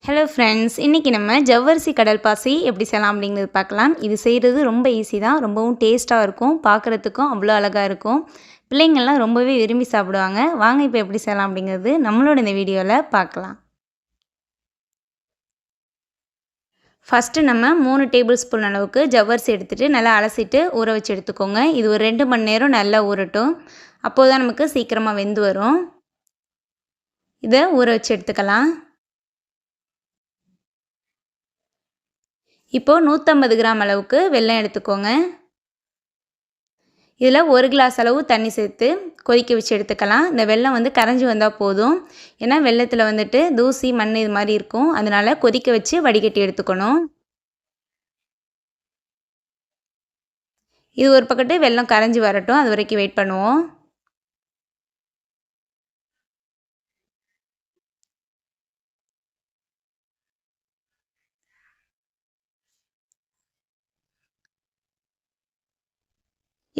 Hello friends, இன்றைக்கி நம்ம ஜவ்வரிசி கடல் பாசி எப்படி செய்யலாம் அப்படிங்கிறது பார்க்கலாம். இது செய்கிறது ரொம்ப ஈஸி தான். ரொம்பவும் டேஸ்ட்டாக இருக்கும். பார்க்குறதுக்கும் அவ்வளோ அழகாக இருக்கும். பிள்ளைங்கள்லாம் ரொம்பவே விரும்பி சாப்பிடுவாங்க. வாங்க இப்போ எப்படி செய்யலாம் அப்படிங்கிறது நம்மளோட இந்த வீடியோவில் பார்க்கலாம். ஃபஸ்ட்டு நம்ம 3 டேபிள் ஸ்பூன் அளவுக்கு ஜவ்வரிசி எடுத்துகிட்டு நல்லா அலசிட்டு ஊற வச்சு எடுத்துக்கோங்க. இது ஒரு 2 மணி நேரம் நல்லா ஊறட்டும். அப்போது தான் நமக்கு சீக்கிரமாக வெந்து வரும். இதை ஊற வச்சு எடுத்துக்கலாம். இப்போது 150 கிராம் அளவுக்கு வெல்லம் எடுத்துக்கோங்க. இதில் 1 கிளாஸ் அளவு தண்ணி சேர்த்து கொதிக்க வச்சு எடுத்துக்கலாம். இந்த வெல்லம் கரைஞ்சி வந்தால் போதும். ஏன்னா வெல்லத்தில் தூசி மண் இது மாதிரி இருக்கும். அதனால் கொதிக்க வச்சு வடிகட்டி எடுத்துக்கணும். இது ஒரு பக்கத்து வெல்லம் கரைஞ்சி வரட்டும். அது வரைக்கும் வெயிட் பண்ணுவோம்.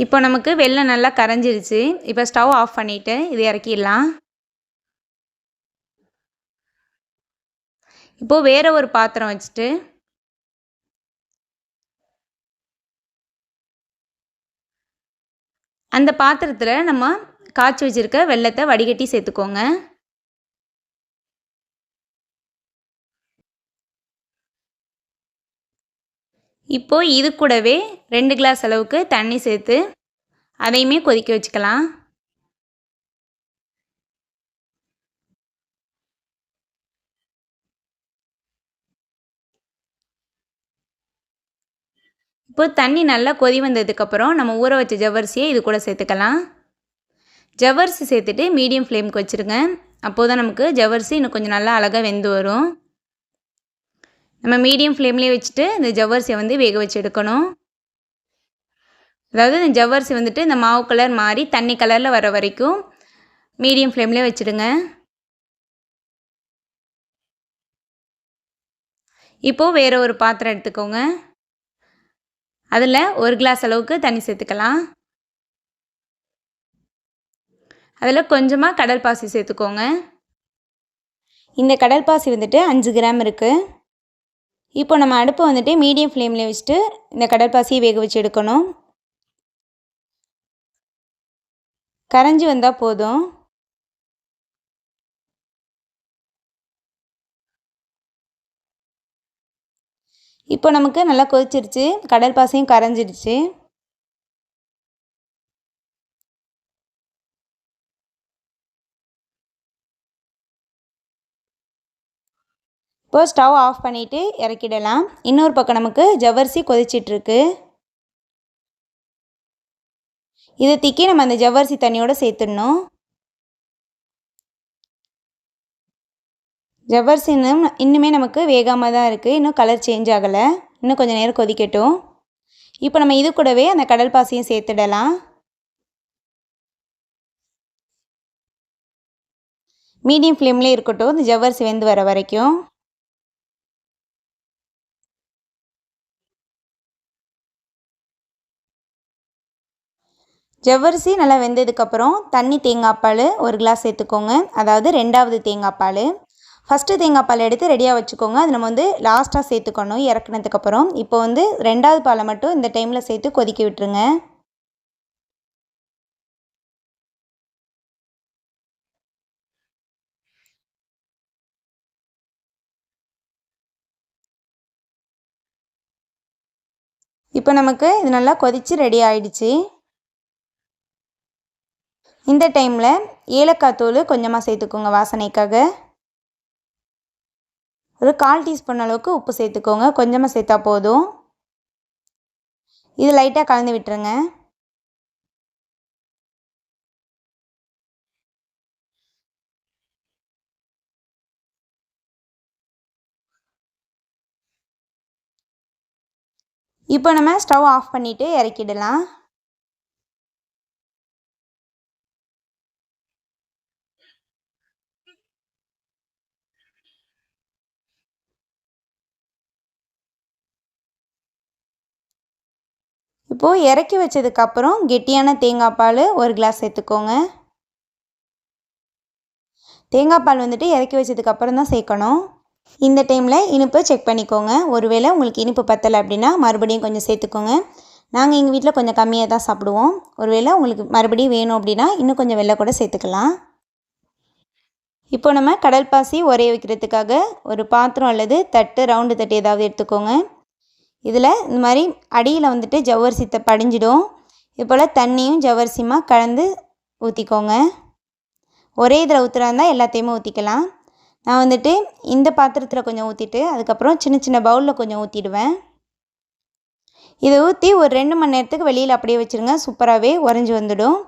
இப்போ நமக்கு வெல்லம் நல்லா கரைஞ்சிருச்சு. இப்போ ஸ்டவ் ஆஃப் பண்ணிவிட்டு இது இறக்கிடலாம். இப்போது வேறு ஒரு பாத்திரம் வச்சுட்டு அந்த பாத்திரத்தில் நம்ம காய்ச்சி வச்சுருக்க வெல்லத்தை வடிகட்டி சேர்த்துக்கோங்க. இப்போது இது கூடவே 2 கிளாஸ் அளவுக்கு தண்ணி சேர்த்து அதையுமே கொதிக்க வச்சுக்கலாம். இப்போது தண்ணி நல்லா கொதி வந்ததுக்கப்புறம் நம்ம ஊற வச்ச ஜவ்வரிசியை இது கூட சேர்த்துக்கலாம். ஜவ்வரிசி சேர்த்துட்டு மீடியம் ஃப்ளேமுக்கு வச்சுருங்க. அப்போது தான் நமக்கு ஜவ்வரிசி இன்னும் கொஞ்சம் நல்லா அழகாக வெந்து வரும். நம்ம மீடியம் ஃப்ளேம்லேயே வச்சுட்டு இந்த ஜவ்வரிசியை வேக வச்சு எடுக்கணும். அதாவது இந்த ஜவ்வரிசி இந்த மாவு கலர் மாறி தண்ணி கலரில் வர வரைக்கும் மீடியம் ஃப்ளேம்லேயே வச்சுடுங்க. இப்போது வேறு ஒரு பாத்திரம் எடுத்துக்கோங்க. அதில் 1 கிளாஸ் அளவுக்கு தண்ணி சேர்த்துக்கலாம். அதில் கொஞ்சமாக கடல் பாசி சேர்த்துக்கோங்க. இந்த கடல் பாசி 5 கிராம் இருக்குது. இப்போ நம்ம அடுப்பை மீடியம் ஃப்ளேமில் வச்சுட்டு இந்த கடல் பாசியை வேக வச்சு எடுக்கணும். கரைஞ்சி வந்தால் போதும். இப்போ நமக்கு நல்லா கொதிச்சிருச்சு. கடல் பாசியும் கரைஞ்சிடுச்சு. இப்போது ஸ்டவ் ஆஃப் பண்ணிவிட்டு இறக்கிடலாம். இன்னொரு பக்கம் நமக்கு ஜவ்வரிசி கொதிச்சிட்ருக்கு. இதை தூக்கி நம்ம அந்த ஜவ்வரிசி தண்ணியோடு சேர்த்துடணும். ஜவ்வரிசி இன்னுமே நமக்கு வேகாமல் தான் இருக்குது. இன்னும் கலர் சேஞ்ச் ஆகலை. இன்னும் கொஞ்சம் நேரம் கொதிக்கட்டும். இப்போ நம்ம இது கூடவே அந்த கடல் பாசியும் சேர்த்துடலாம். மீடியம் ஃப்ளேம்லேயே இருக்கட்டும், இந்த ஜவ்வரிசி வெந்து வர வரைக்கும். ஜவ்வரிசி நல்லா வெந்ததுக்கப்புறம் தேங்காய் பால் 1 கிளாஸ் சேர்த்துக்கோங்க. அதாவது 2வது தேங்காய் பால். ஃபஸ்ட்டு தேங்காய் பால் எடுத்து ரெடியாக வச்சுக்கோங்க. அது நம்ம லாஸ்ட்டாக சேர்த்துக்கணும் இறக்குனதுக்கப்புறம். இப்போ 2வது பாலை மட்டும் இந்த டைமில் சேர்த்து கொதிக்க விட்டுருங்க. இப்போ நமக்கு இது நல்லா கொதித்து ரெடி ஆகிடுச்சு. இந்த டைமில் ஏலக்காய் தூள் கொஞ்சமாக சேர்த்துக்கோங்க வாசனைக்காக. ஒரு 1/4 டீஸ்பூன் அளவுக்கு உப்பு சேர்த்துக்கோங்க. கொஞ்சமாக சேர்த்தா போதும். இது லைட்டாக கலந்து விட்டுருங்க. இப்போ நம்ம ஸ்டவ் ஆஃப் பண்ணிவிட்டு இறக்கிடலாம். இப்போது இறக்கி வச்சதுக்கப்புறம் கெட்டியான தேங்காய் பால் 1 கிளாஸ் சேர்த்துக்கோங்க. தேங்காய் பால் இறக்கி வச்சதுக்கப்புறம் தான் சேர்க்கணும். இந்த டைமில் இனிப்பு செக் பண்ணிக்கோங்க. ஒருவேளை உங்களுக்கு இனிப்பு பத்தலை அப்படின்னா மறுபடியும் கொஞ்சம் சேர்த்துக்கோங்க. நாங்கள் எங்கள் வீட்டில் கொஞ்சம் கம்மியாக தான் சாப்பிடுவோம். ஒருவேளை உங்களுக்கு மறுபடியும் வேணும் அப்படின்னா இன்னும் கொஞ்சம் வெல்லம் கூட சேர்த்துக்கலாம். இப்போ நம்ம கடல் பாசி உரைய வைக்கிறதுக்காக ஒரு பாத்திரம் அல்லது தட்டு, ரவுண்டு தட்டு ஏதாவது எடுத்துக்கோங்க. இதில் இந்த மாதிரி அடியில் வந்துட்டு ஜவ்வரிசி படிஞ்சிடும். இது போல் தண்ணியும் ஜவ்வரிசியுமா கலந்து ஊற்றிக்கோங்க. ஒரே இதில் ஊற்றுறா இருந்தால் எல்லாத்தையுமே ஊற்றிக்கலாம். நான் வந்துட்டு இந்த பாத்திரத்தில் கொஞ்சம் ஊற்றிட்டு அதுக்கப்புறம் சின்ன சின்ன பவுலில் கொஞ்சம் ஊற்றிடுவேன். இதை ஊற்றி ஒரு 2 மணி நேரத்துக்கு வெளியில் அப்படியே வச்சுருங்க. சூப்பராகவே உறைஞ்சி வந்துடும்.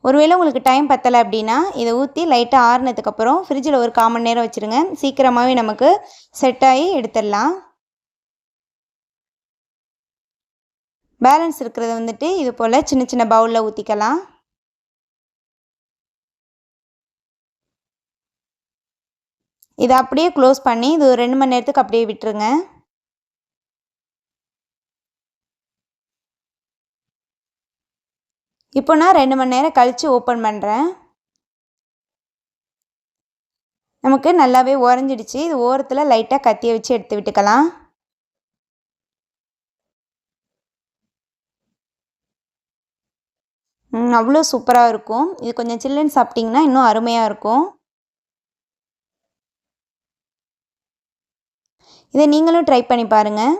ஒருவேளை உங்களுக்கு டைம் பத்தலை அப்படின்னா இதை ஊற்றி லைட்டாக ஆறுனதுக்கப்புறம் ஃப்ரிட்ஜில் ஒரு 1/4 மணி நேரம் வச்சுருங்க. சீக்கிரமாகவே நமக்கு செட் ஆகி எடுத்துடலாம். பேலன்ஸ் இருக்கிறத வந்துட்டு இது போல் சின்ன சின்ன பவுலில் ஊற்றிக்கலாம். இதை அப்படியே க்ளோஸ் பண்ணி இது ஒரு 2 மணி நேரத்துக்கு அப்படியே விட்டுருங்க. இப்போ நான் 2 மணி நேரம் கழித்து ஓப்பன் பண்ணுறேன். நமக்கு நல்லாவே உறைஞ்சிடுச்சு. இது ஓரத்தில் லைட்டாக கத்தியை வச்சு எடுத்து விட்டுக்கலாம். அவ்வளோ சூப்பராக இருக்கும். இது கொஞ்சம் சில்லுன்னு சாப்பிட்டிங்கன்னா இன்னும் அருமையாக இருக்கும். இதை நீங்களும் ட்ரை பண்ணி பாருங்கள்.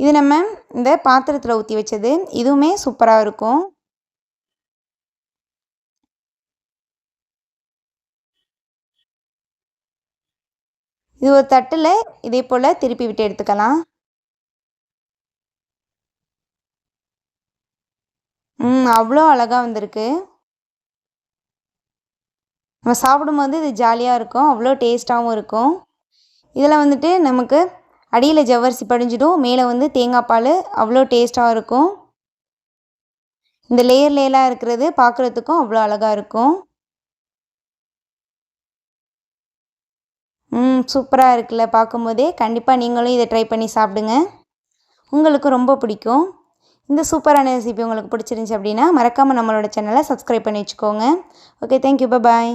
இது நம்ம இந்த பாத்திரத்தில் ஊற்றி வச்சது. இதுவுமே சூப்பராக இருக்கும். இது ஒரு தட்டில் இதே போல் திருப்பி விட்டு எடுத்துக்கலாம். அவ்வளோ அழகாக வந்திருக்கு. நம்ம சாப்பிடும்போது இது ஜாலியாக இருக்கும். அவ்வளோ டேஸ்ட்டாகவும் இருக்கும். இதில் வந்துட்டு நமக்கு அடியில் ஜவ்வரிசி படிஞ்சிடும், மேலே வந்து தேங்காய் பால் அவ்வளோ டேஸ்ட்டாக இருக்கும். இந்த லேயர் லேயராக இருக்கிறது பார்க்குறதுக்கும் அவ்வளோ அழகாக இருக்கும். சூப்பராக இருக்குல்ல பார்க்கும்போதே. கண்டிப்பாக நீங்களும் இதை ட்ரை பண்ணி சாப்பிடுங்க. உங்களுக்கு ரொம்ப பிடிக்கும். இந்த சூப்பரான ரெசிபி உங்களுக்கு பிடிச்சிருந்துச்சி அப்படின்னா மறக்காமல் நம்மளோட சேனலை சப்ஸ்கிரைப் பண்ணி வச்சுக்கோங்க. ஓகே, தேங்க்யூ, பாய்.